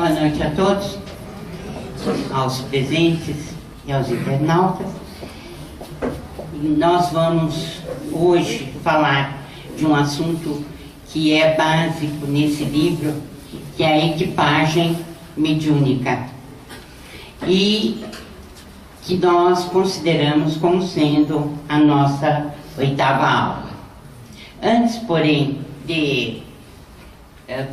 Boa noite a todos, aos presentes e aos internautas. E nós vamos hoje falar de um assunto que é básico nesse livro, que é a equipagem mediúnica, e que nós consideramos como sendo a nossa 8ª aula. Antes, porém, de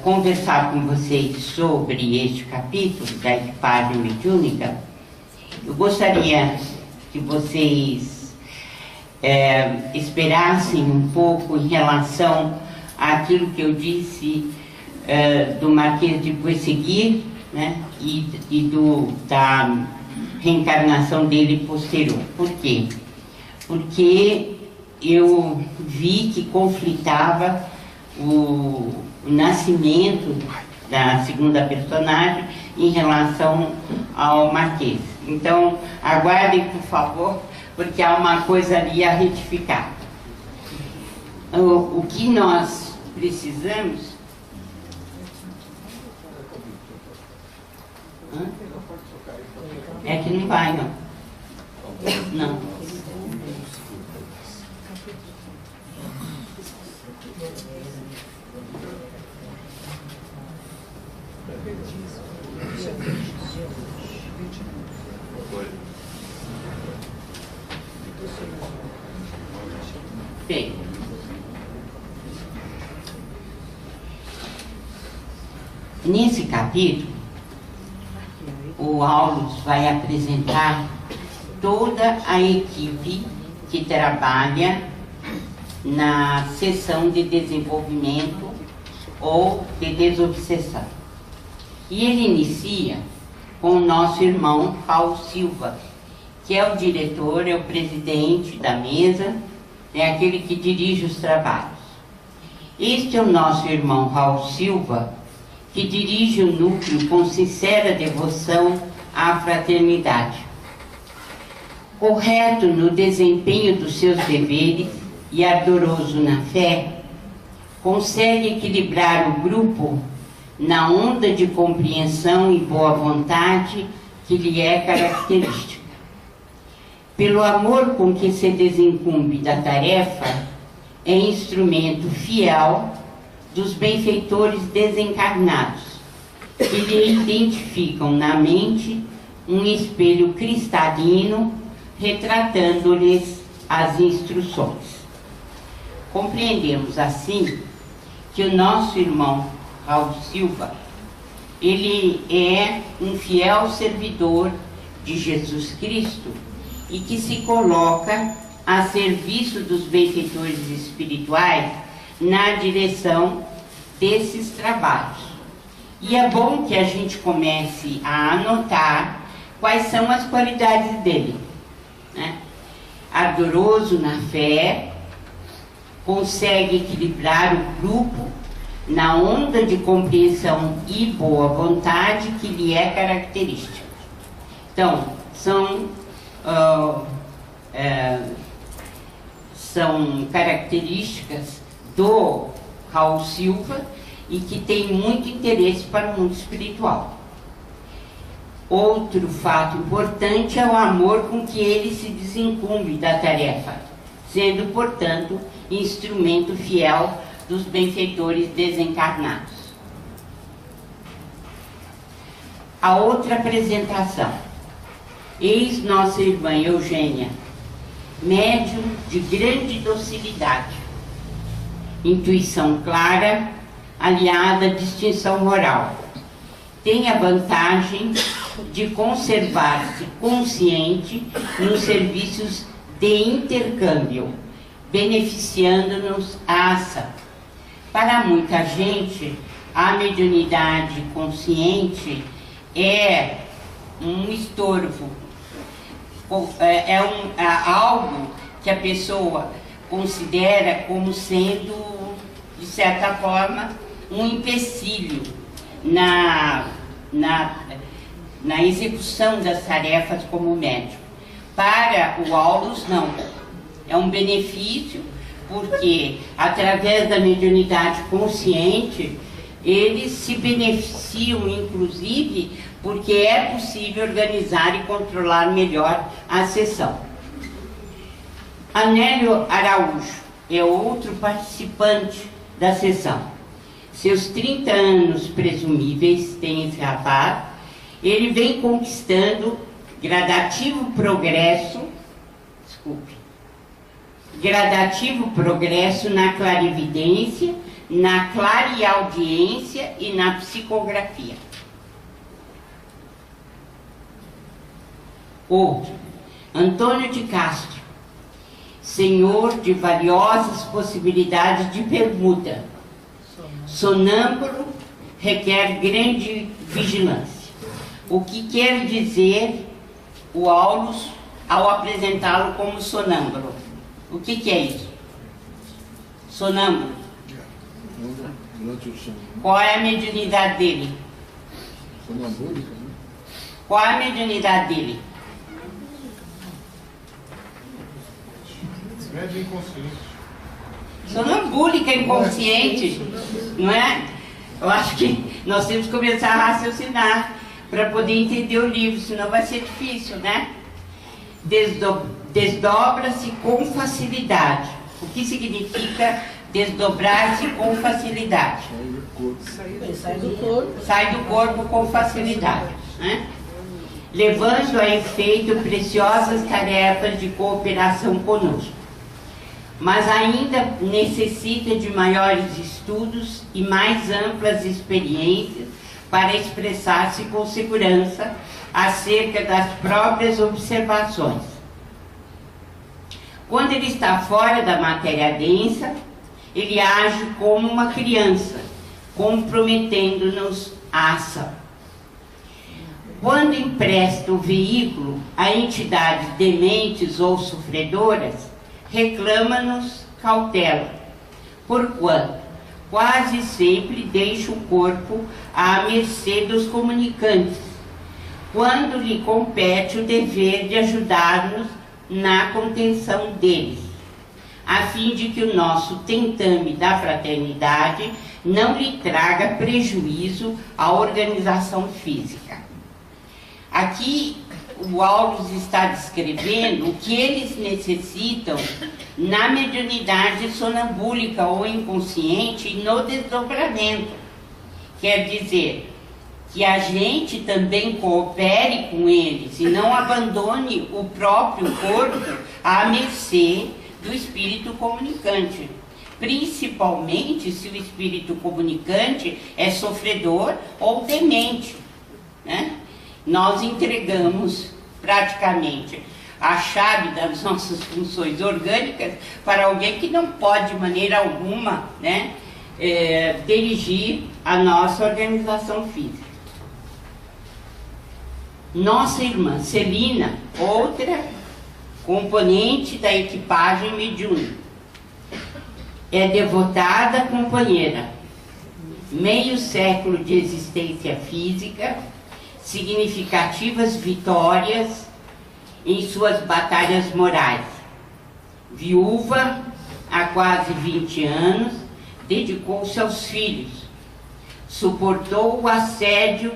conversar com vocês sobre este capítulo da equipagem mediúnica, eu gostaria que vocês esperassem um pouco em relação àquilo que eu disse do Marquês de Puységuer, né, e da reencarnação dele posterior. Por quê? Porque eu vi que conflitava o nascimento da segunda personagem em relação ao Marquês. Então, aguardem, por favor, porque há uma coisa ali a retificar. O que nós precisamos... É que não vai, não. Não. Bem, nesse capítulo, o Aulus vai apresentar toda a equipe que trabalha na seção de desenvolvimento ou de desobsessão. E ele inicia com o nosso irmão Raul Silva, que é o diretor, é o presidente da mesa, é aquele que dirige os trabalhos. Este é o nosso irmão Raul Silva, que dirige o núcleo com sincera devoção à fraternidade. Correto no desempenho dos seus deveres e ardoroso na fé, consegue equilibrar o grupo na onda de compreensão e boa vontade que lhe é característica. Pelo amor com que se desincumbe da tarefa, é instrumento fiel dos benfeitores desencarnados, que lhe identificam na mente um espelho cristalino, retratando-lhes as instruções. Compreendemos assim que o nosso irmão Raul Silva, ele é um fiel servidor de Jesus Cristo e que se coloca a serviço dos benfeitores espirituais na direção desses trabalhos. E é bom que a gente comece a anotar quais são as qualidades dele, né? Ardoroso na fé, consegue equilibrar o grupo na onda de compreensão e boa vontade que lhe é característica. Então, são características do Raul Silva e que tem muito interesse para o mundo espiritual. Outro fato importante é o amor com que ele se desincumbe da tarefa, sendo, portanto, instrumento fiel dos benfeitores desencarnados. A outra apresentação. Eis nossa irmã Eugênia, médium de grande docilidade, intuição clara, aliada à distinção moral. Tem a vantagem de conservar-se consciente nos serviços de intercâmbio, beneficiando-nos a ação. Para muita gente, a mediunidade consciente é um estorvo, algo que a pessoa considera como sendo, de certa forma, um empecilho na execução das tarefas como médium. Para o Aulus, não. É um benefício, porque através da mediunidade consciente eles se beneficiam, inclusive, porque é possível organizar e controlar melhor a sessão. Anélio Araújo é outro participante da sessão. Seus 30 anos presumíveis têm encerrado. Ele vem conquistando gradativo progresso na clarividência, na clareaudiência e na psicografia. Outro, Antônio de Castro, senhor de valiosas possibilidades de permuta. Sonâmbulo, requer grande vigilância. O que quer dizer o Aulus ao apresentá-lo como sonâmbulo? O que é isso? Sonâmbulo. Qual é a mediunidade dele? Sonambúlica, né? Qual é a mediunidade dele? Médio inconsciente. Sonambúlica inconsciente, não é? Eu acho que nós temos que começar a raciocinar para poder entender o livro, senão vai ser difícil, né? Desdobra-se com facilidade. O que significa desdobrar-se com facilidade? Sai do corpo com facilidade, né? Levando a efeito preciosas tarefas de cooperação conosco. Mas ainda necessita de maiores estudos e mais amplas experiências para expressar-se com segurança acerca das próprias observações. Quando ele está fora da matéria densa, ele age como uma criança, comprometendo-nos a ação. Quando empresta o veículo a entidades dementes ou sofredoras, reclama-nos cautela, porquanto quase sempre deixa o corpo à mercê dos comunicantes, quando lhe compete o dever de ajudar-nos na contenção deles, a fim de que o nosso tentame da fraternidade não lhe traga prejuízo à organização física. Aqui o Aulus está descrevendo o que eles necessitam na mediunidade sonambúlica ou inconsciente e no desdobramento. Quer dizer, que a gente também coopere com eles e não abandone o próprio corpo à mercê do espírito comunicante. Principalmente se o espírito comunicante é sofredor ou demente, né? Nós entregamos praticamente a chave das nossas funções orgânicas para alguém que não pode de maneira alguma, né, dirigir a nossa organização física. Nossa irmã Celina, outra componente da equipagem mediúnica, é devotada companheira, meio século de existência física, significativas vitórias em suas batalhas morais. Viúva há quase 20 anos, dedicou-se aos filhos, suportou o assédio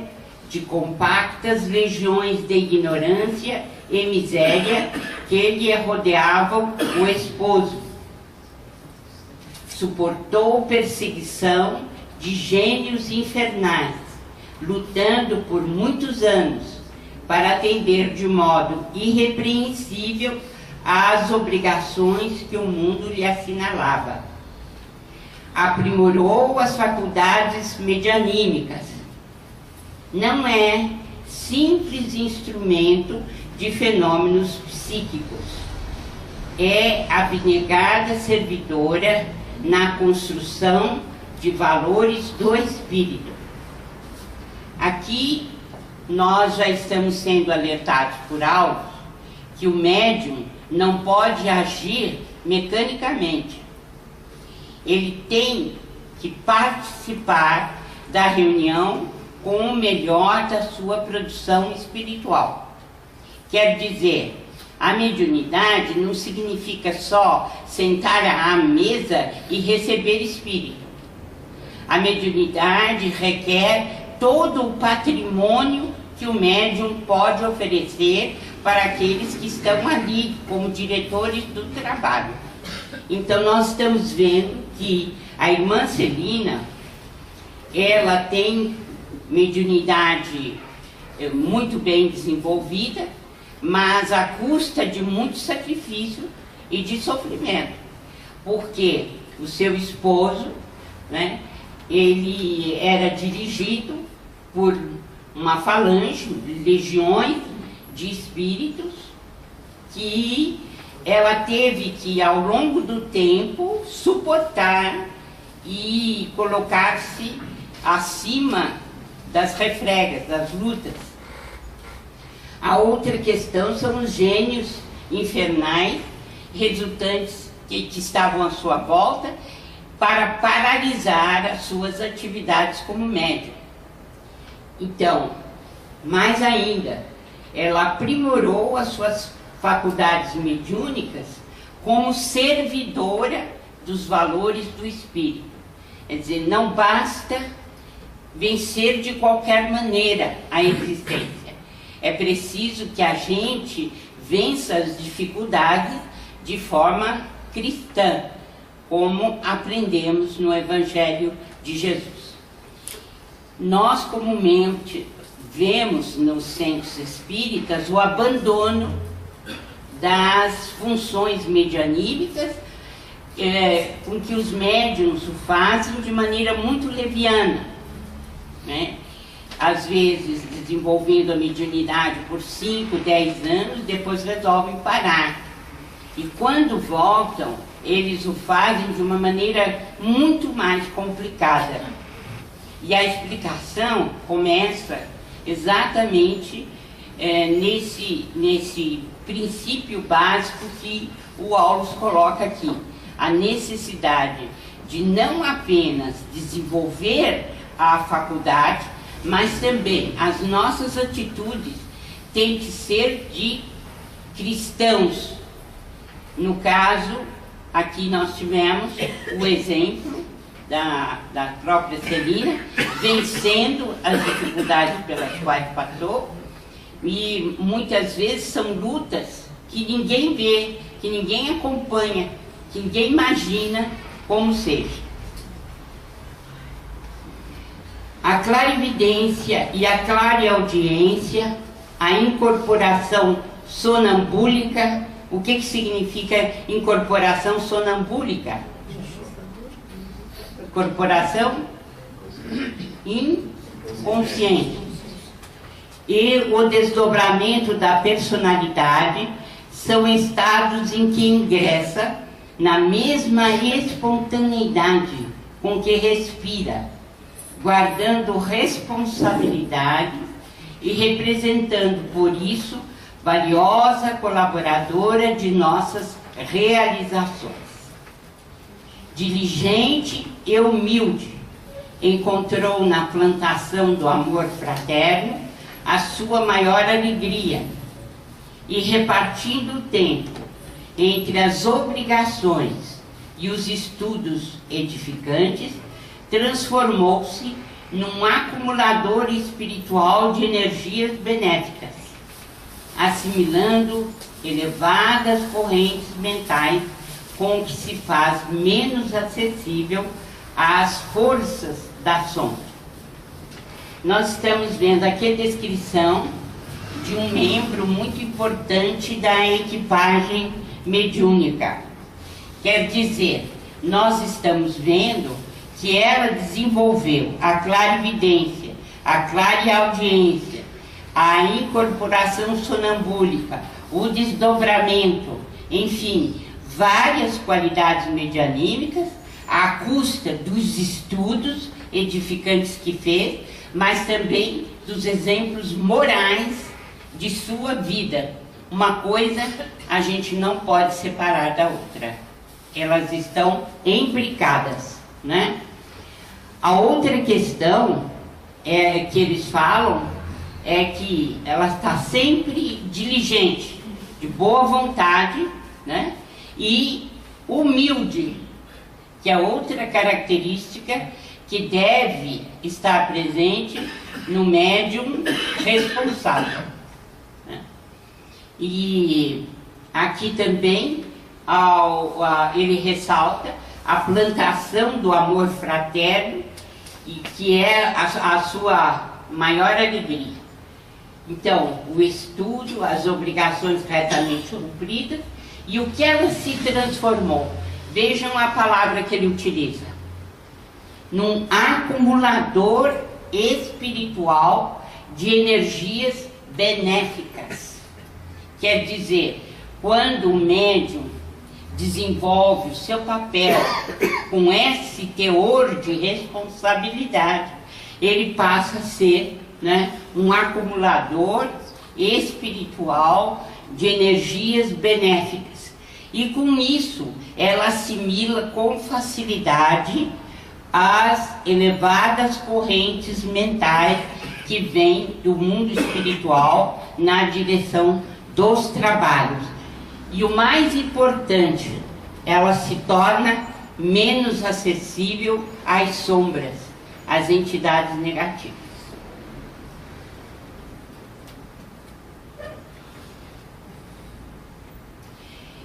de compactas legiões de ignorância e miséria que lhe rodeavam o esposo, suportou perseguição de gênios infernais, lutando por muitos anos para atender de modo irrepreensível às obrigações que o mundo lhe assinalava. Aprimorou as faculdades medianímicas. Não é simples instrumento de fenômenos psíquicos. É abnegada servidora na construção de valores do espírito. Aqui nós já estamos sendo alertados por algo que o médium não pode agir mecanicamente. Ele tem que participar da reunião com o melhor da sua produção espiritual. Quer dizer, a mediunidade não significa só sentar à mesa e receber espírito. a mediunidade requer todo o patrimônio que o médium pode oferecer para aqueles que estão ali como diretores do trabalho. Então nós estamos vendo que a irmã Celina, ela tem mediunidade muito bem desenvolvida, mas à custa de muito sacrifício e de sofrimento, porque o seu esposo, né, ele era dirigido por uma falange, legiões de espíritos, que ela teve que, ao longo do tempo, suportar e colocar-se acima das refregas, das lutas. A outra questão são os gênios infernais resultantes que estavam à sua volta para paralisar as suas atividades como médium. Então, mais ainda, ela aprimorou as suas faculdades mediúnicas como servidora dos valores do espírito. Quer dizer, não basta vencer de qualquer maneira a existência. É preciso que a gente vença as dificuldades de forma cristã, como aprendemos no Evangelho de Jesus. Nós comumente vemos nos centros espíritas o abandono das funções medianímicas, com que os médiuns o fazem de maneira muito leviana, né? Às vezes desenvolvendo a mediunidade por 5, 10 anos, depois resolvem parar. E quando voltam, eles o fazem de uma maneira muito mais complicada. E a explicação começa exatamente nesse princípio básico que o Aulus coloca aqui. A necessidade de não apenas desenvolver a faculdade, mas também as nossas atitudes têm que ser de cristãos. No caso, aqui nós tivemos o exemplo da própria Celina, vencendo as dificuldades pelas quais passou, e muitas vezes são lutas que ninguém vê, que ninguém acompanha, que ninguém imagina como seja. A clarividência e a clareaudiência, a incorporação sonambúlica. O que significa incorporação sonambúlica? Incorporação inconsciente. E o desdobramento da personalidade são estados em que ingressa na mesma espontaneidade com que respira, guardando responsabilidade e representando, por isso, valiosa colaboradora de nossas realizações. Diligente e humilde, encontrou na plantação do amor fraterno a sua maior alegria, e repartindo o tempo entre as obrigações e os estudos edificantes, transformou-se num acumulador espiritual de energias benéficas, assimilando elevadas correntes mentais com que se faz menos acessível às forças da sombra. Nós estamos vendo aqui a descrição de um membro muito importante da equipagem mediúnica. Quer dizer, nós estamos vendo que ela desenvolveu a clarividência, a clareaudiência, a incorporação sonambúlica, o desdobramento, enfim, várias qualidades medianímicas, à custa dos estudos edificantes que fez, mas também dos exemplos morais de sua vida. Uma coisa a gente não pode separar da outra. Elas estão imbricadas, né? A outra questão que eles falam é que ela está sempre diligente, de boa vontade, né? E humilde, que é outra característica que deve estar presente no médium responsável, né? E aqui também ele ressalta a plantação do amor fraterno, e que é a sua maior alegria. Então, o estudo, as obrigações retamente cumpridas e o que ela se transformou. Vejam a palavra que ele utiliza: num acumulador espiritual de energias benéficas. Quer dizer, quando o médium desenvolve o seu papel com esse teor de responsabilidade, ele passa a ser, né, um acumulador espiritual de energias benéficas. E com isso, ela assimila com facilidade as elevadas correntes mentais que vêm do mundo espiritual na direção dos trabalhos. E o mais importante, ela se torna menos acessível às sombras, às entidades negativas.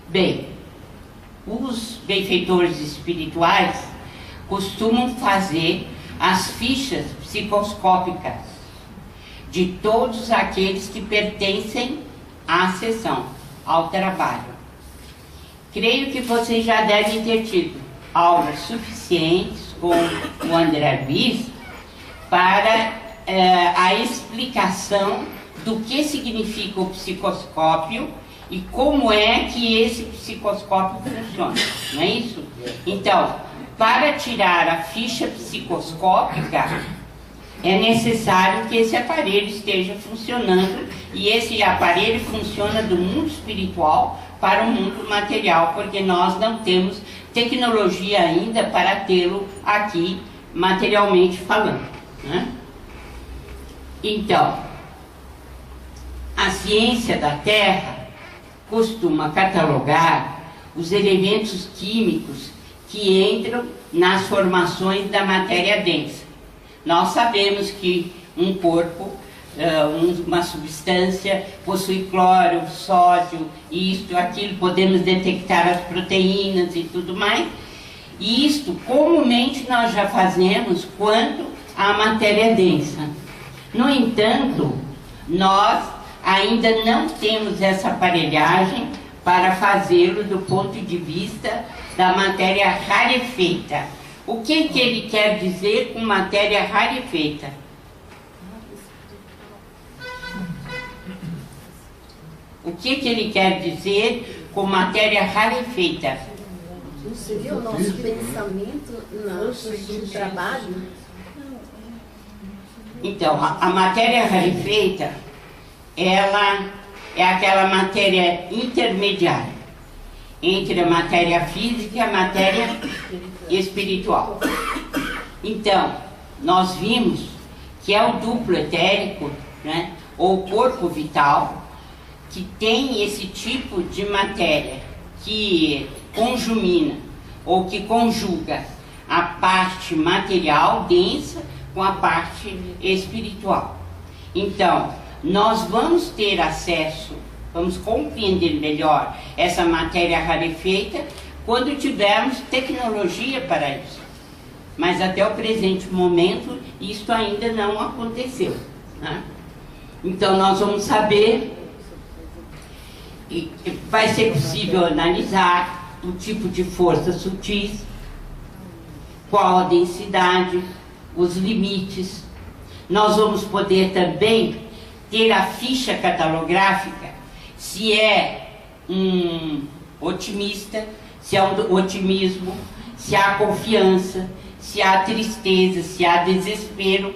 Bem, os benfeitores espirituais costumam fazer as fichas psicoscópicas de todos aqueles que pertencem à sessão, ao trabalho. Creio que vocês já devem ter tido aulas suficientes com o André Luiz para a explicação do que significa o psicoscópio e como é que esse psicoscópio funciona, não é isso? Então, para tirar a ficha psicoscópica, é necessário que esse aparelho esteja funcionando, e esse aparelho funciona do mundo espiritual para o mundo material, porque nós não temos tecnologia ainda para tê-lo aqui materialmente falando, né? Então, a ciência da Terra costuma catalogar os elementos químicos que entram nas formações da matéria densa. Nós sabemos que um corpo, uma substância, possui cloro, sódio, isto, aquilo, podemos detectar as proteínas e tudo mais. E isto, comumente, nós já fazemos quanto à matéria densa. No entanto, nós ainda não temos essa aparelhagem para fazê-lo do ponto de vista da matéria rarefeita. O que ele quer dizer com matéria rarefeita? O que ele quer dizer com matéria rarefeita? Seria o nosso pensamento no trabalho? Então, a matéria rarefeita, ela é aquela matéria intermediária entre a matéria física e a matéria espiritual. Então, nós vimos que é o duplo etérico, né, ou corpo vital, que tem esse tipo de matéria que conjumina ou que conjuga a parte material densa com a parte espiritual. Então, nós vamos ter acesso, vamos compreender melhor essa matéria rarefeita quando tivermos tecnologia para isso. Mas até o presente momento, isso ainda não aconteceu, né? Então, nós vamos saber, e vai ser possível analisar o tipo de forças sutis, qual a densidade, os limites. Nós vamos poder também ter a ficha catalográfica, se é um otimista, se é um otimismo, se há confiança, se há tristeza, se há desespero.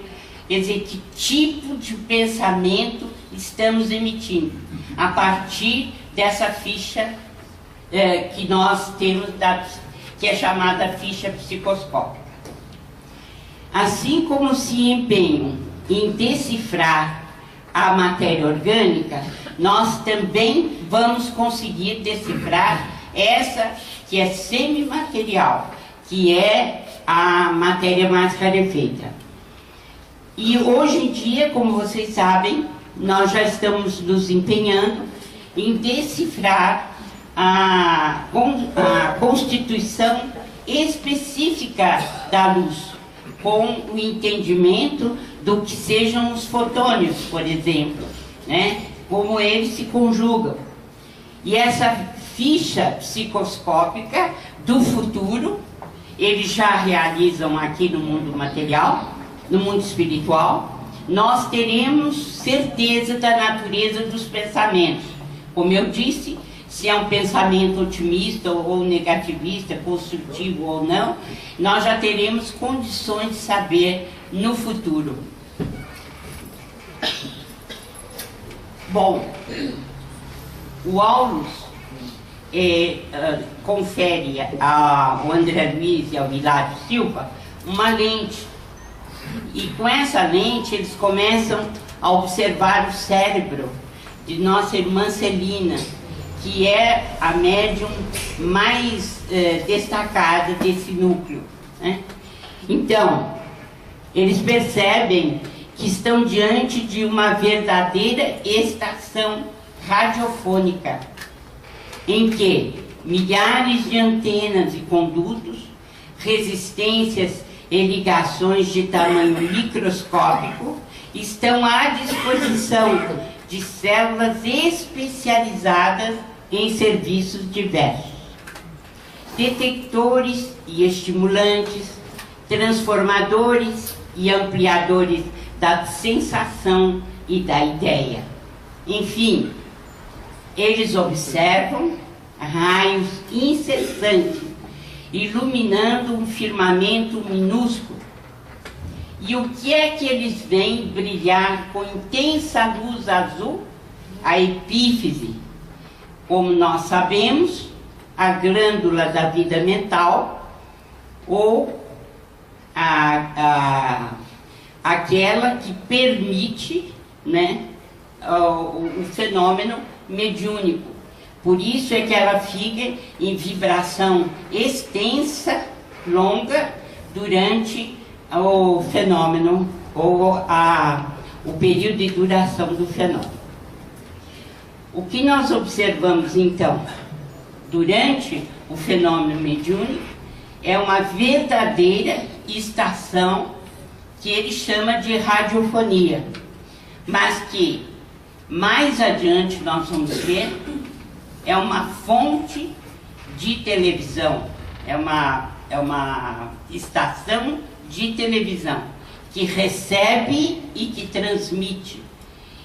Quer dizer, que tipo de pensamento estamos emitindo a partir dessa ficha que nós temos, que é chamada ficha psicoscópica. Assim como se empenham em decifrar a matéria orgânica, nós também vamos conseguir decifrar essa que é semimaterial, que é a matéria mais rarefeita. E hoje em dia, como vocês sabem, nós já estamos nos empenhando em decifrar a constituição específica da luz, com o entendimento do que sejam os fotônios, por exemplo, né? Como eles se conjugam. E essa ficha psicoscópica do futuro, eles já realizam aqui no mundo material, no mundo espiritual. Nós teremos certeza da natureza dos pensamentos. Como eu disse, se é um pensamento otimista ou negativista, construtivo ou não, nós já teremos condições de saber no futuro. Bom, o Aulus confere ao André Luiz e ao Hilário Silva uma lente. E com essa lente eles começam a observar o cérebro de nossa irmã Celina, que é a médium mais destacada desse núcleo, né? Então, eles percebem que estão diante de uma verdadeira estação radiofônica, em que milhares de antenas e condutos, resistências e ligações de tamanho microscópico estão à disposição de células especializadas em serviços diversos. Detectores e estimulantes, transformadores e ampliadores da sensação e da ideia. Enfim, eles observam raios incessantes, iluminando um firmamento minúsculo. E o que é que eles veem brilhar com intensa luz azul? A epífise. Como nós sabemos, a glândula da vida mental, ou aquela que permite, né, o fenômeno mediúnico. Por isso é que ela fica em vibração extensa, longa, durante o fenômeno, ou o período de duração do fenômeno. O que nós observamos, então, durante o fenômeno mediúnico, é uma verdadeira estação que ele chama de radiofonia, mas que, mais adiante nós vamos ver, é uma fonte de televisão, é uma estação de televisão que recebe e que transmite.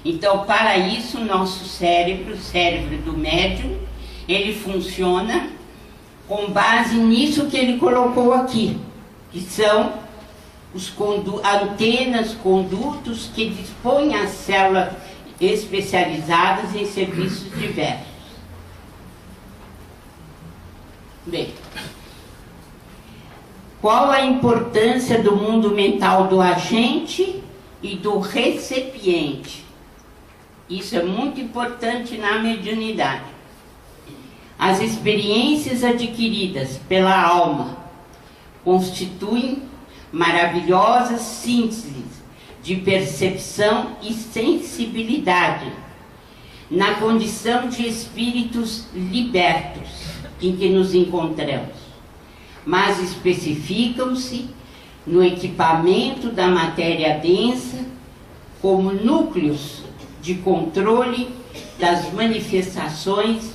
Então, para isso, nosso cérebro, o cérebro do médium, ele funciona com base nisso que ele colocou aqui, que são os antenas, condutos que dispõem as células especializadas em serviços diversos. Bem, qual a importância do mundo mental do agente e do recipiente? Isso é muito importante na mediunidade. As experiências adquiridas pela alma constituem maravilhosas sínteses de percepção e sensibilidade na condição de espíritos libertos em que nos encontramos, mas especificam-se no equipamento da matéria densa como núcleos de controle das manifestações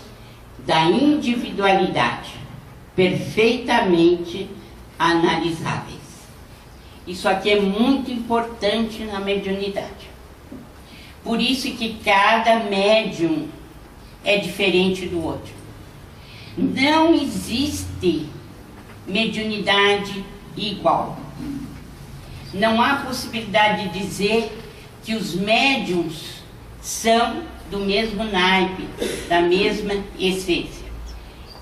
da individualidade, perfeitamente analisáveis. Isso aqui é muito importante na mediunidade. Por isso que cada médium é diferente do outro. Não existe mediunidade igual. Não há possibilidade de dizer que os médiums são do mesmo naipe, da mesma essência.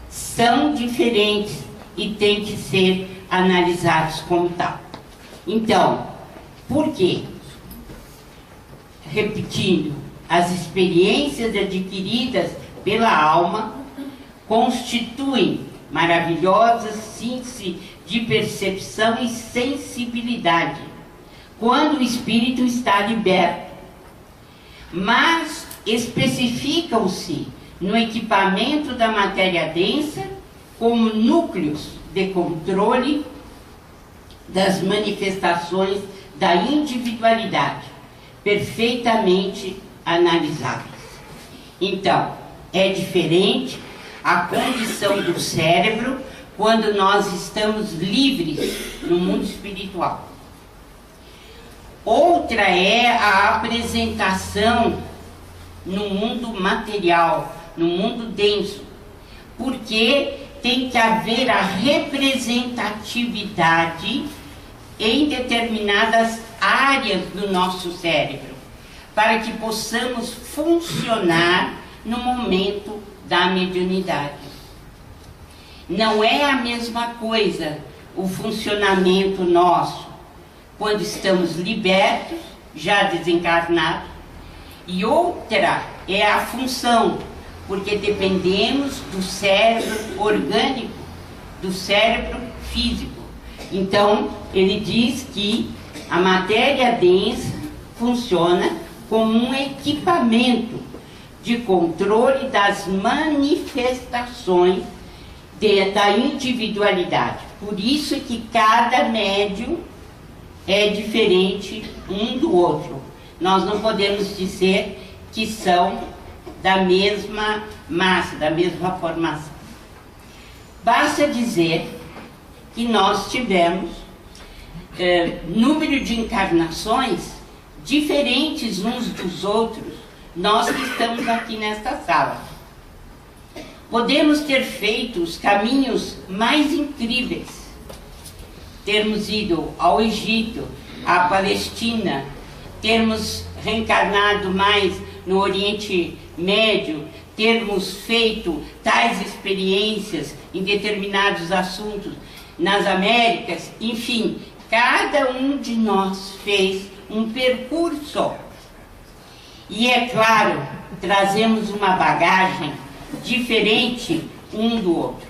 São diferentes e têm que ser analisados como tal. Então, por quê? Repetindo, as experiências adquiridas pela alma constituem maravilhosas síntese de percepção e sensibilidade, quando o espírito está liberto. Mas especificam-se no equipamento da matéria densa como núcleos de controle das manifestações da individualidade, perfeitamente analisáveis. Então, é diferente a condição do cérebro quando nós estamos livres no mundo espiritual. Outra é a apresentação no mundo material, no mundo denso, porque tem que haver a representatividade em determinadas áreas do nosso cérebro, para que possamos funcionar no momento da mediunidade. Não é a mesma coisa o funcionamento nosso quando estamos libertos, já desencarnados, e outra é a função, porque dependemos do cérebro orgânico, do cérebro físico. Então, ele diz que a matéria densa funciona como um equipamento de controle das manifestações da individualidade. Por isso que cada médium é diferente um do outro. Nós não podemos dizer que são da mesma massa, da mesma formação. Basta dizer que nós tivemos número de encarnações diferentes uns dos outros, nós que estamos aqui nesta sala. Podemos ter feito os caminhos mais incríveis, termos ido ao Egito, à Palestina, termos reencarnado mais no Oriente Médio, termos feito tais experiências em determinados assuntos nas Américas, enfim, cada um de nós fez um percurso. E é claro, trazemos uma bagagem diferente um do outro.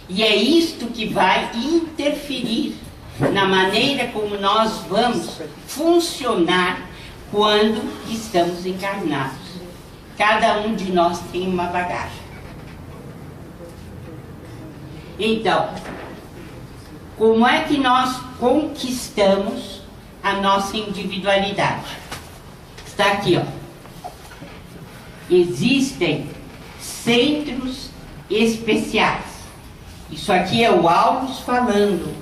E é isto que vai interferir na maneira como nós vamos funcionar quando estamos encarnados. Cada um de nós tem uma bagagem. Então, como é que nós conquistamos a nossa individualidade? Está aqui, ó. Existem centros especiais. Isso aqui é o Aulus falando.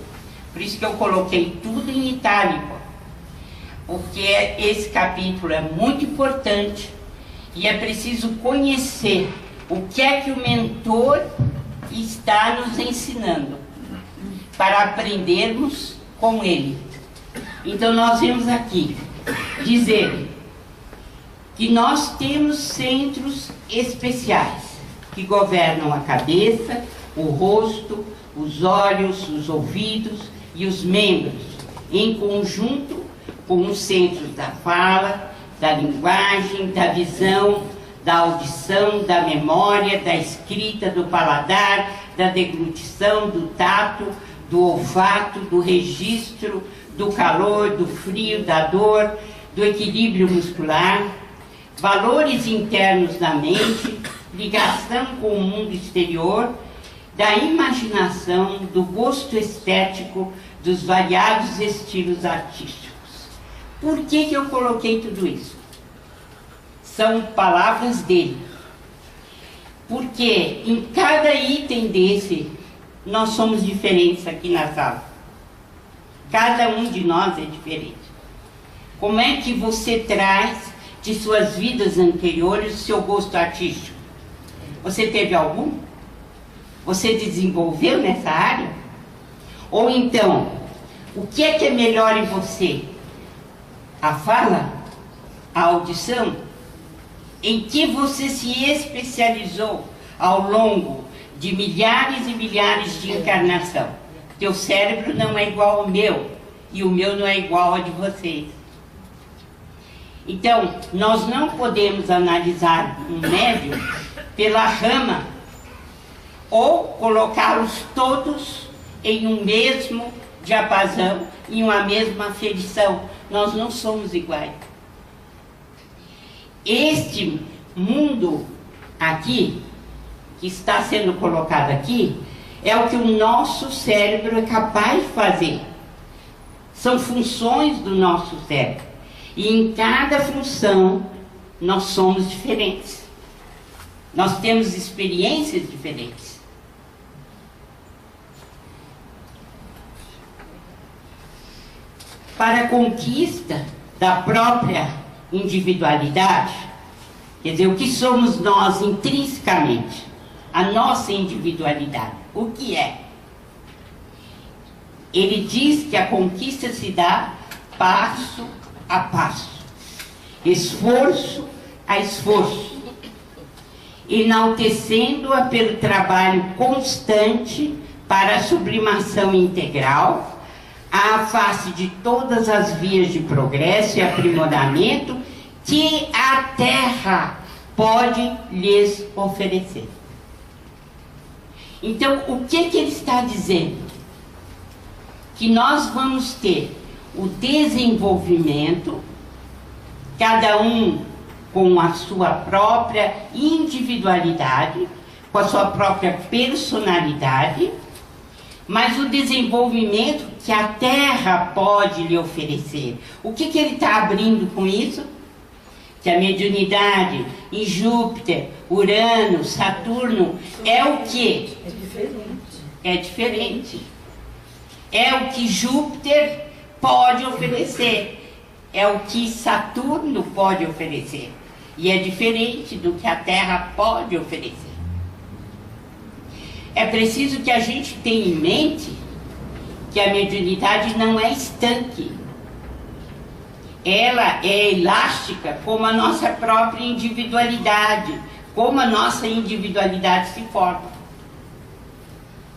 Por isso que eu coloquei tudo em itálico. Porque esse capítulo é muito importante e é preciso conhecer o que é que o mentor está nos ensinando para aprendermos com ele. Então nós vemos aqui dizer que nós temos centros especiais que governam a cabeça, o rosto, os olhos, os ouvidos e os membros, em conjunto com os centros da fala, da linguagem, da visão, da audição, da memória, da escrita, do paladar, da deglutição, do tato, do olfato, do registro, do calor, do frio, da dor, do equilíbrio muscular, valores internos da mente, ligação com o mundo exterior, da imaginação, do gosto estético, dos variados estilos artísticos. Por que eu coloquei tudo isso? São palavras dele. Porque em cada item desse, nós somos diferentes aqui na sala. Cada um de nós é diferente. Como é que você traz de suas vidas anteriores o seu gosto artístico? Você teve algum? Você desenvolveu nessa área? Ou então, o que é melhor em você? A fala? A audição? Em que você se especializou ao longo de milhares e milhares de encarnação? Teu cérebro não é igual ao meu, e o meu não é igual ao de vocês. Então, nós não podemos analisar um médium pela rama, ou colocá-los todos em um mesmo diapasão, em uma mesma aferição. Nós não somos iguais. Este mundo aqui, que está sendo colocado aqui, é o que o nosso cérebro é capaz de fazer. São funções do nosso cérebro. E em cada função, nós somos diferentes. Nós temos experiências diferentes. Para a conquista da própria individualidade, quer dizer, o que somos nós intrinsecamente, a nossa individualidade, o que é? Ele diz que a conquista se dá passo a passo, esforço a esforço, enaltecendo-a pelo trabalho constante para a sublimação integral, à face de todas as vias de progresso e aprimoramento que a Terra pode lhes oferecer. Então, o que ele está dizendo? Que nós vamos ter o desenvolvimento, cada um com a sua própria individualidade, com a sua própria personalidade, mas o desenvolvimento que a Terra pode lhe oferecer. O que ele está abrindo com isso? Que a mediunidade em Júpiter, Urano, Saturno é o quê? É diferente. É diferente. É o que Júpiter pode oferecer. É o que Saturno pode oferecer. E é diferente do que a Terra pode oferecer. É preciso que a gente tenha em mente que a mediunidade não é estanque. Ela é elástica como a nossa própria individualidade, como a nossa individualidade se forma.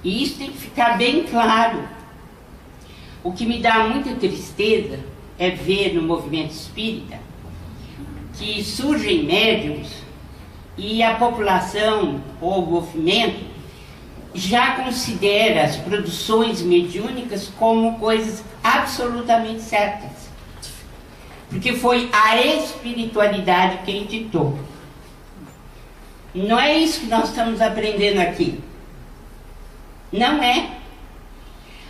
E isso tem que ficar bem claro. O que me dá muita tristeza é ver no movimento espírita que surgem médiums e a população ou o movimento já considera as produções mediúnicas como coisas absolutamente certas. Porque foi a espiritualidade quem ditou. Não é isso que nós estamos aprendendo aqui. Não é.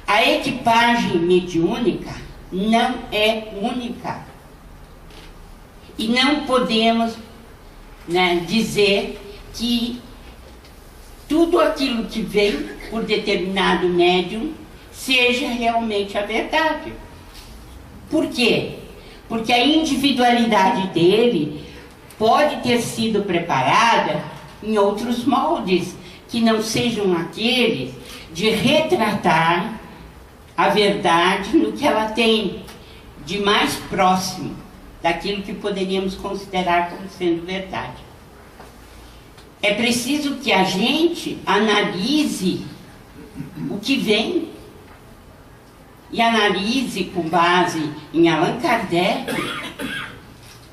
A equipagem mediúnica não é única. E não podemos, né, dizer que tudo aquilo que vem por determinado médium seja realmente a verdade. Por quê? Porque a individualidade dele pode ter sido preparada em outros moldes, que não sejam aqueles de retratar a verdade no que ela tem de mais próximo daquilo que poderíamos considerar como sendo verdade. É preciso que a gente analise o que vem e analise com base em Allan Kardec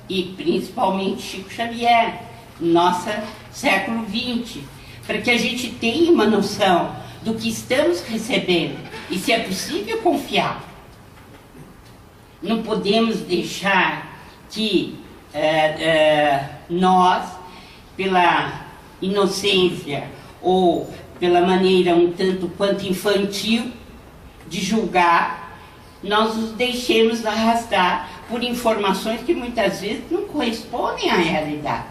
e principalmente Chico Xavier, nosso século XX, para que a gente tenha uma noção do que estamos recebendo e se é possível confiar. Não podemos deixar que nós, pela inocência ou pela maneira um tanto quanto infantil de julgar, nós nos deixemos arrastar por informações que muitas vezes não correspondem à realidade,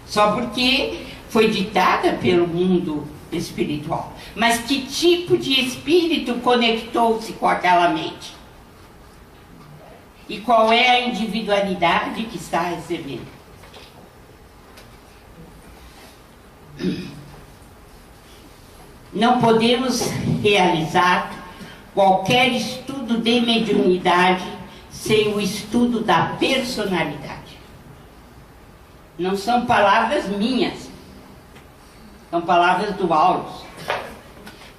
só porque foi ditada pelo mundo espiritual. Mas que tipo de espírito conectou-se com aquela mente? E qual é a individualidade que está recebendo? Não podemos realizar qualquer estudo de mediunidade sem o estudo da personalidade. Não são palavras minhas, são palavras do Aulus.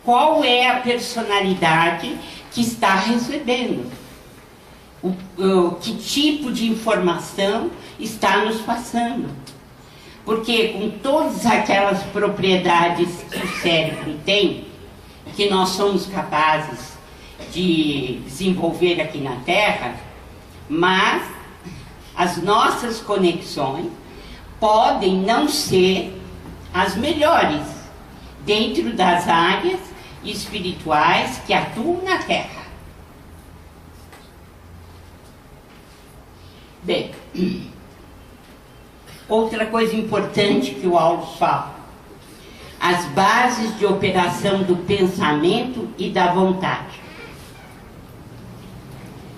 Qual é a personalidade que está recebendo? Que tipo de informação está nos passando? Porque com todas aquelas propriedades que o cérebro tem, que nós somos capazes de desenvolver aqui na Terra, mas as nossas conexões podem não ser as melhores dentro das áreas espirituais que atuam na Terra. Bem, outra coisa importante que o Aulus fala: as bases de operação do pensamento e da vontade.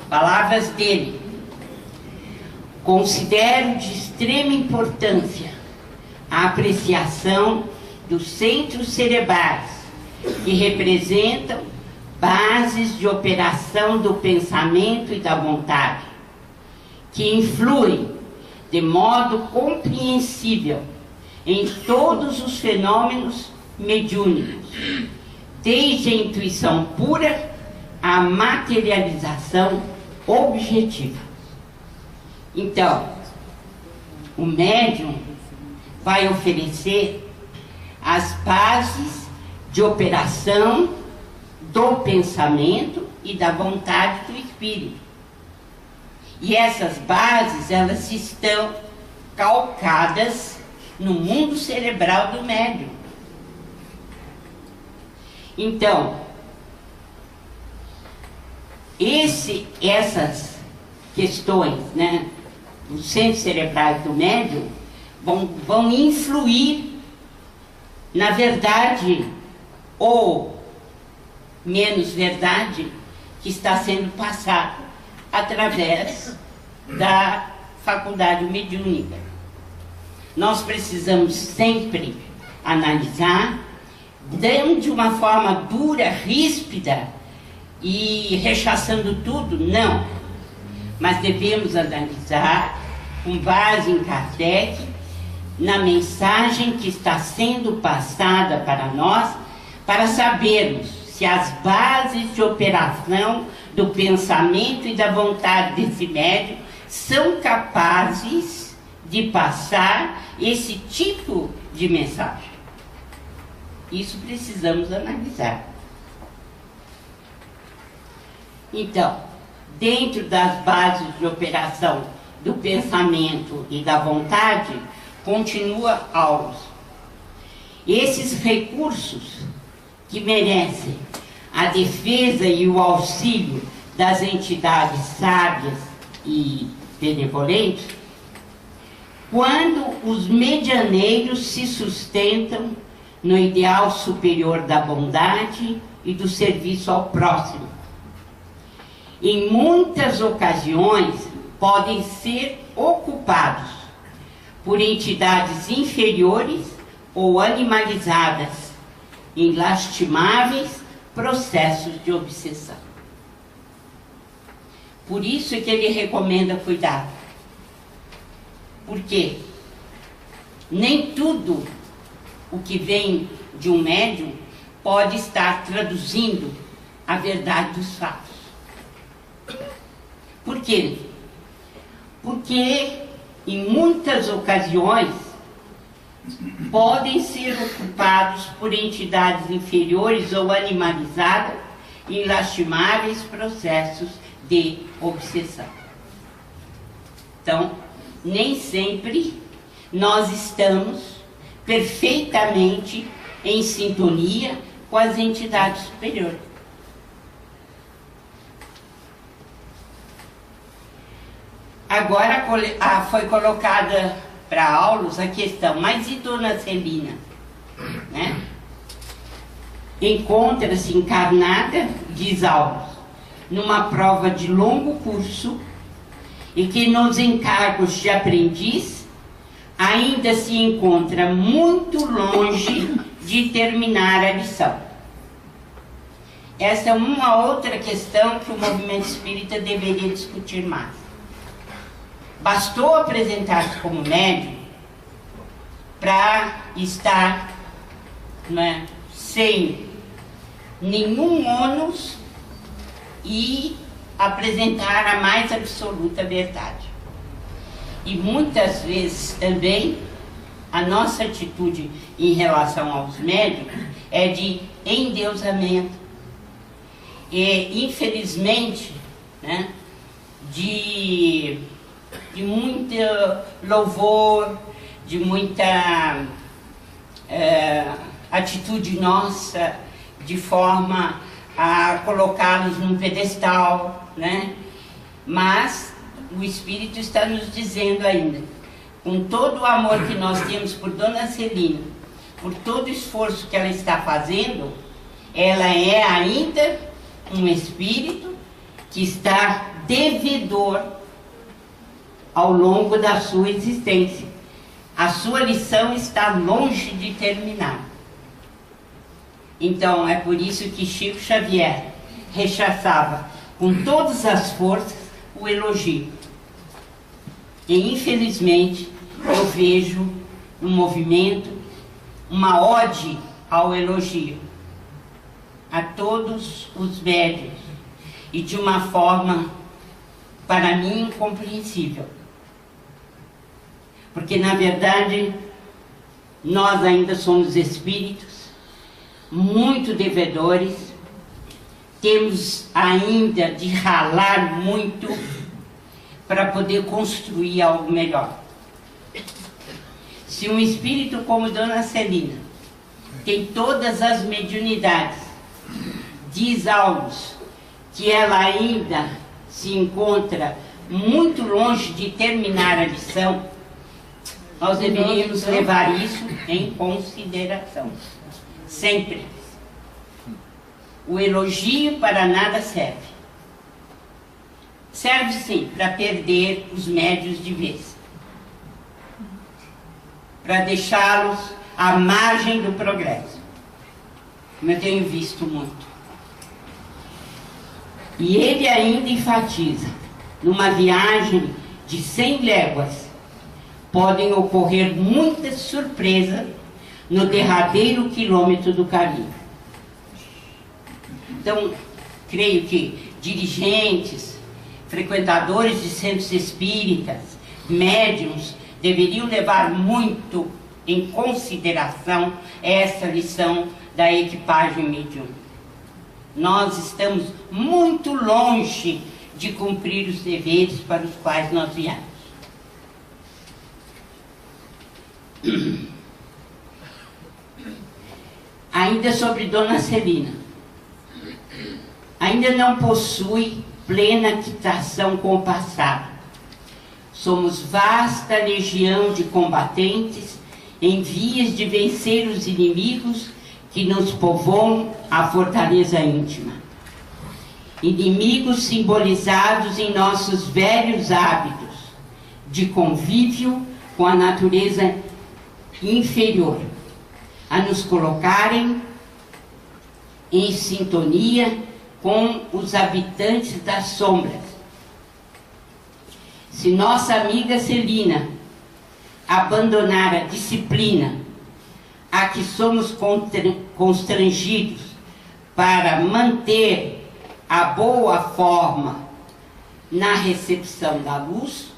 Palavras dele: considero de extrema importância a apreciação dos centros cerebrais que representam bases de operação do pensamento e da vontade, que influem de modo compreensível em todos os fenômenos mediúnicos, desde a intuição pura à materialização objetiva. Então, o médium vai oferecer as bases de operação do pensamento e da vontade do espírito. E essas bases, elas estão calcadas no mundo cerebral do médium. Então, essas questões, né, dos centros cerebrais do médium vão influir na verdade ou menos verdade que está sendo passada através da faculdade mediúnica. Nós precisamos sempre analisar, não de uma forma dura, ríspida e rechaçando tudo, não. Mas devemos analisar com base em Kardec, na mensagem que está sendo passada para nós, para sabermos se as bases de operação do pensamento e da vontade desse médium são capazes de passar esse tipo de mensagem. Isso precisamos analisar. Então, dentro das bases de operação do pensamento e da vontade, continua Aulus: esses recursos que merecem a defesa e o auxílio das entidades sábias e benevolentes, quando os medianeiros se sustentam no ideal superior da bondade e do serviço ao próximo. Em muitas ocasiões podem ser ocupados por entidades inferiores ou animalizadas em lastimáveis processos de obsessão. Por isso é que ele recomenda cuidado. Porque nem tudo o que vem de um médium pode estar traduzindo a verdade dos fatos. Por quê? Porque em muitas ocasiões podem ser ocupados por entidades inferiores ou animalizadas em lastimáveis processos de obsessão. Então, nem sempre nós estamos perfeitamente em sintonia com as entidades superiores. Agora foi colocada para Aulus a questão: mas e Dona Celina? Né? Encontra-se encarnada, diz Aulus, numa prova de longo curso e que nos encargos de aprendiz ainda se encontra muito longe de terminar a lição. Essa é uma outra questão que o movimento espírita deveria discutir mais. Bastou apresentar-se como médium para estar, né, sem nenhum ônus e apresentar a mais absoluta verdade. E muitas vezes também a nossa atitude em relação aos médicos é de endeusamento. E, infelizmente, né, de muito louvor, de muita atitude nossa, de forma a colocá-los num pedestal, né? Mas o Espírito está nos dizendo ainda, com todo o amor que nós temos por Dona Celina, por todo o esforço que ela está fazendo, ela é ainda um espírito que está devedor ao longo da sua existência. A sua lição está longe de terminar. Então, é por isso que Chico Xavier rechaçava com todas as forças o elogio. E, infelizmente, eu vejo no movimento uma ode ao elogio a todos os médiuns, e de uma forma, para mim, incompreensível. Porque, na verdade, nós ainda somos espíritos muito devedores, temos ainda de ralar muito para poder construir algo melhor. Se um espírito como Dona Celina tem todas as mediunidades, diz Aulus que ela ainda se encontra muito longe de terminar a lição, nós deveríamos levar isso em consideração. Sempre. O elogio para nada serve. Serve sim para perder os médios de vez, para deixá-los à margem do progresso, como eu tenho visto muito. E ele ainda enfatiza, numa viagem de 100 léguas, podem ocorrer muitas surpresas no derradeiro quilômetro do caminho. Então, creio que dirigentes, frequentadores de centros espíritas, médiuns, deveriam levar muito em consideração essa lição da equipagem mediúnica. Nós estamos muito longe de cumprir os deveres para os quais nós viemos. Ainda sobre Dona Celina, ainda não possui plena quitação com o passado. Somos vasta legião de combatentes em vias de vencer os inimigos que nos povoam a fortaleza íntima. Inimigos simbolizados em nossos velhos hábitos de convívio com a natureza inferior, a nos colocarem em sintonia com os habitantes das sombras. Se nossa amiga Celina abandonar a disciplina a que somos constrangidos para manter a boa forma na recepção da luz,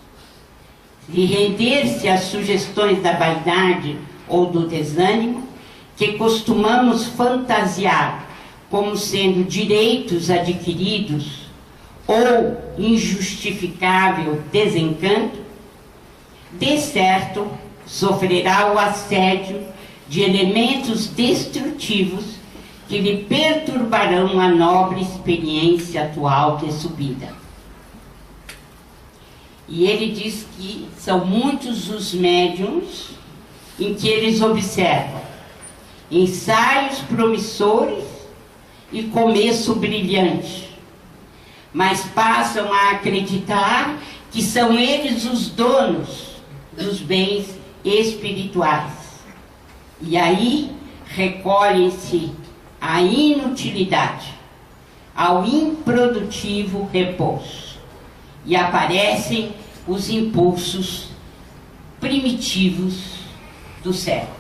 e render-se às sugestões da vaidade ou do desânimo, que costumamos fantasiar como sendo direitos adquiridos ou injustificável desencanto, de certo sofrerá o assédio de elementos destrutivos que lhe perturbarão a nobre experiência atual de subida. E ele diz que são muitos os médiuns em que eles observam ensaios promissores e começo brilhante, mas passam a acreditar que são eles os donos dos bens espirituais. E aí recolhem-se à inutilidade, ao improdutivo repouso, e aparecem os impulsos primitivos do cérebro.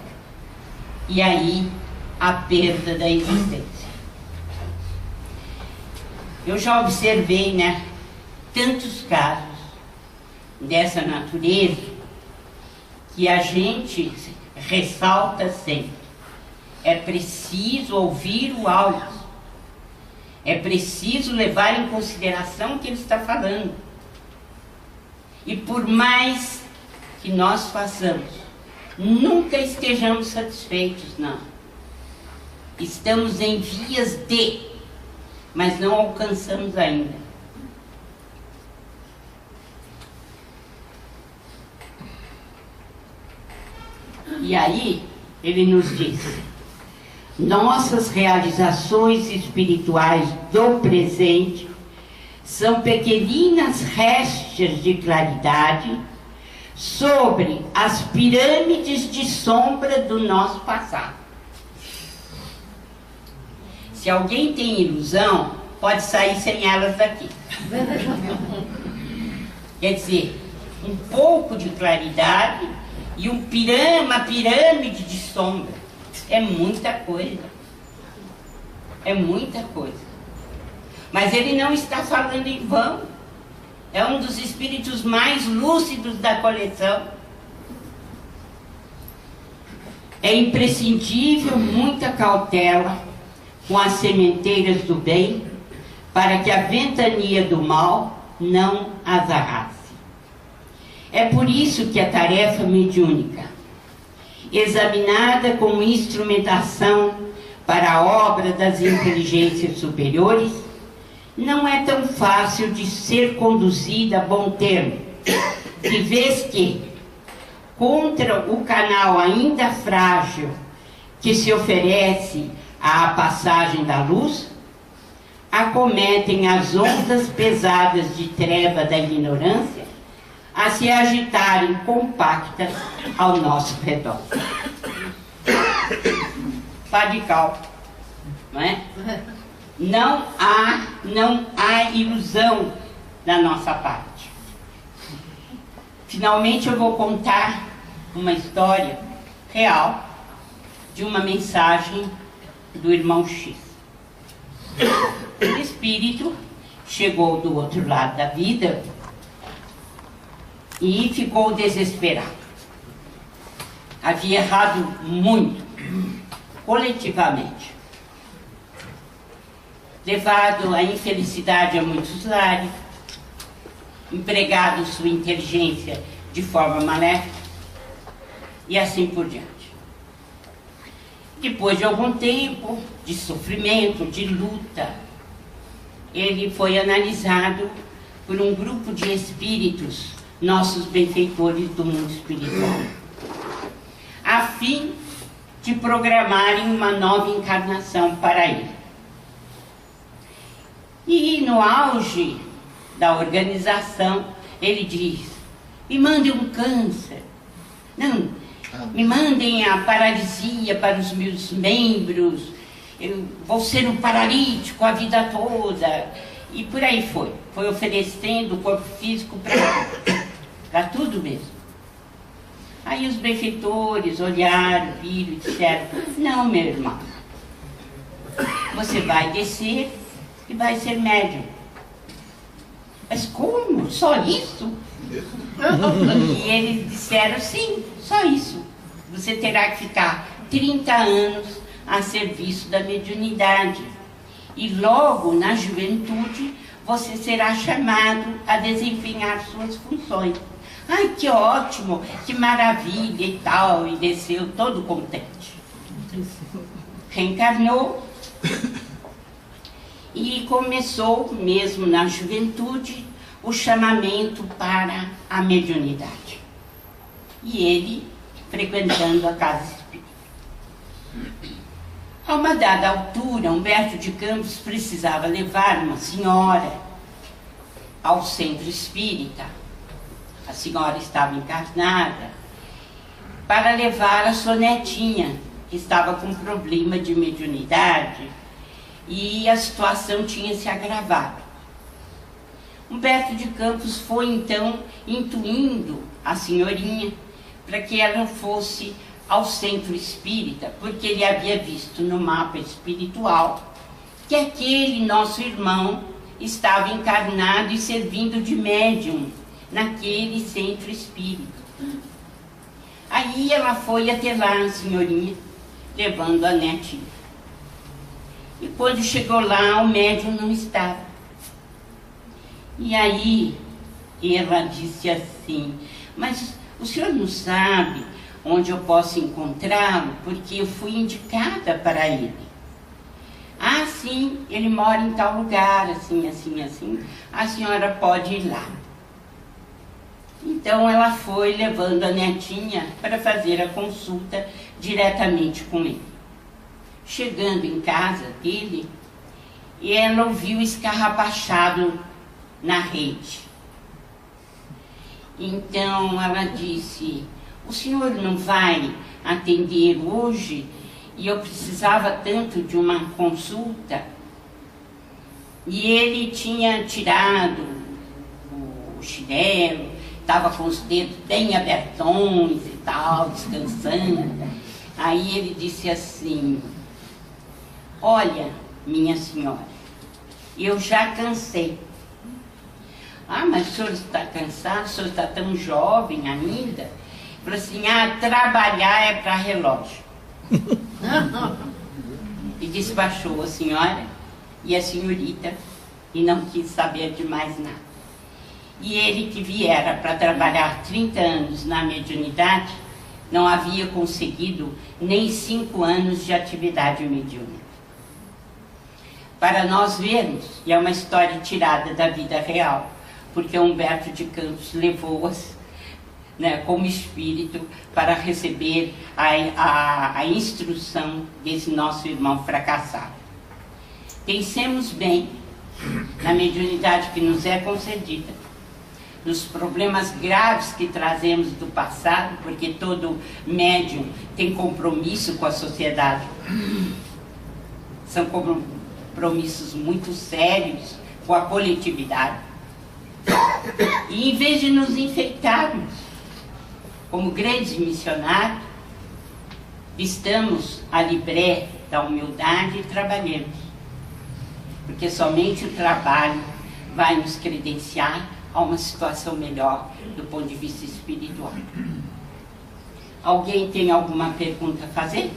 E aí a perda da existência. Eu já observei, né, tantos casos dessa natureza que a gente ressalta sempre. É preciso ouvir o áudio. É preciso levar em consideração o que ele está falando. E por mais que nós façamos, nunca estejamos satisfeitos, não. Estamos em vias de, mas não alcançamos ainda. E aí, ele nos diz: nossas realizações espirituais do presente são pequeninas restas de claridade sobre as pirâmides de sombra do nosso passado. Se alguém tem ilusão, pode sair sem elas daqui. Quer dizer, um pouco de claridade e uma pirâmide de sombra. É muita coisa. É muita coisa. Mas ele não está falando em vão. É um dos espíritos mais lúcidos da coleção. É imprescindível muita cautela com as sementeiras do bem, para que a ventania do mal não as arrase. É por isso que a tarefa mediúnica, examinada como instrumentação para a obra das inteligências superiores, não é tão fácil de ser conduzida a bom termo, de vez que, contra o canal ainda frágil que se oferece à passagem da luz, acometem as ondas pesadas de treva da ignorância a se agitarem compactas ao nosso redor. Radical, não é? Não há ilusão da nossa parte. Finalmente eu vou contar uma história real de uma mensagem do irmão X. O espírito chegou do outro lado da vida e ficou desesperado. Havia errado muito, coletivamente. Levado à infelicidade a muitos lares, empregado sua inteligência de forma maléfica e assim por diante. Depois de algum tempo de sofrimento, de luta, ele foi analisado por um grupo de espíritos, nossos benfeitores do mundo espiritual, a fim de programarem uma nova encarnação para ele. E no auge da organização, ele diz: me mandem um câncer. Não, me mandem a paralisia para os meus membros. Eu vou ser um paralítico a vida toda. E por aí foi. Foi oferecendo o corpo físico para tudo mesmo. Aí os benfeitores olharam, viram e disseram: não, meu irmão, você vai descer e vai ser médium. Mas como? Só isso? E eles disseram: sim, só isso. Você terá que ficar 30 anos a serviço da mediunidade. E logo na juventude você será chamado a desempenhar suas funções. Ai, que ótimo, que maravilha e tal. E desceu todo contente. Reencarnou e começou, mesmo na juventude, o chamamento para a mediunidade. E ele frequentando a casa espírita. A uma dada altura, Humberto de Campos precisava levar uma senhora ao centro espírita. A senhora estava encarnada, para levar a sua netinha, que estava com problema de mediunidade, e a situação tinha se agravado. Humberto de Campos foi então intuindo a senhorinha para que ela fosse ao centro espírita, porque ele havia visto no mapa espiritual que aquele nosso irmão estava encarnado e servindo de médium naquele centro espírita. Aí ela foi até lá, a senhorinha, levando a netinha. E quando chegou lá, o médium não estava. E aí ela disse assim, mas o senhor não sabe onde eu posso encontrá-lo? Porque eu fui indicada para ele. Ah, sim, ele mora em tal lugar, assim, assim, assim. A senhora pode ir lá. Então ela foi levando a netinha para fazer a consulta diretamente com ele. Chegando em casa dele, ela ouviu escarrapachado na rede. Então ela disse, o senhor não vai atender hoje? E eu precisava tanto de uma consulta. E ele tinha tirado o chinelo, estava com os dedos bem abertões e tal, descansando. Aí ele disse assim, olha, minha senhora, eu já cansei. Ah, mas o senhor está cansado, o senhor está tão jovem ainda. Ele falou assim, trabalhar é para relógio. E despachou a senhora e a senhorita e não quis saber de mais nada. E ele, que viera para trabalhar 30 anos na mediunidade, não havia conseguido nem 5 anos de atividade mediúnica. Para nós vermos, e é uma história tirada da vida real, porque Humberto de Campos levou-as, né, como espírito para receber a instrução desse nosso irmão fracassado. Pensemos bem na mediunidade que nos é concedida, nos problemas graves que trazemos do passado, porque todo médium tem compromisso com a sociedade. São compromissos muito sérios com a coletividade. E em vez de nos enfeitarmos como grandes missionários, estamos a libré da humildade e trabalhemos. Porque somente o trabalho vai nos credenciar a uma situação melhor do ponto de vista espiritual. Alguém tem alguma pergunta a fazer?